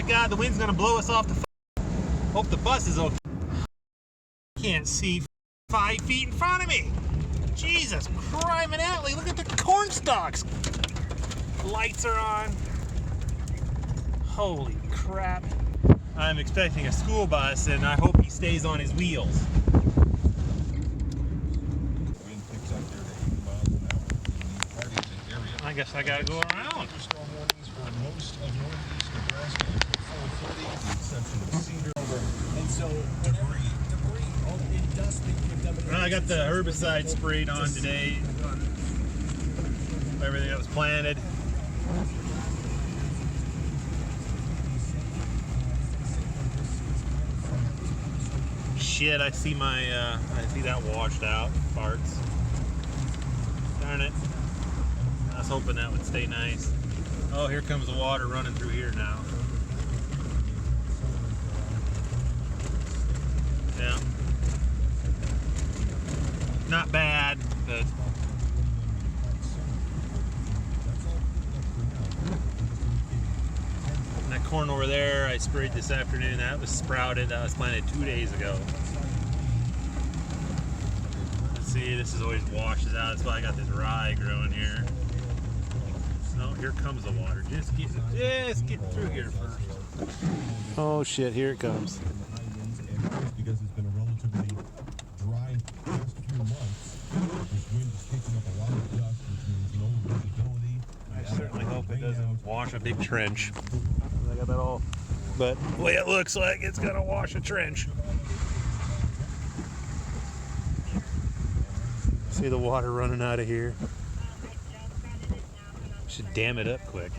God, the wind's gonna blow us off the. Hope the bus is okay. Can't see 5 feet in front of me. Jesus, criminy Atlee, look at the corn stalks. Lights are on. Holy crap. I'm expecting a school bus, and I hope he stays on his wheels. I guess I gotta go around. I got the herbicide sprayed on today. Everything that was planted. Shit, I see that washed out parts. Darn it. I was hoping that would stay nice. Oh, here comes the water running through here now. Yeah. Not bad, but that corn over there I sprayed this afternoon. That was sprouted. That was planted 2 days ago. Let's see, this is always washes out. That's why I got this rye growing here. Oh, here comes the water. Just get through here first. Oh shit, here it comes. Because it's been a relatively dry past few months. This wind is kicking up a lot of dust, which means low visibility. I certainly hope it doesn't wash a big trench. I got that all. But the way it looks like, it's gonna wash a trench. See the water running out of here. Should dam it up quick.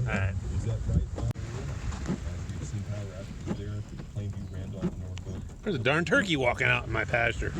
Alright. There's a darn turkey walking out in my pasture.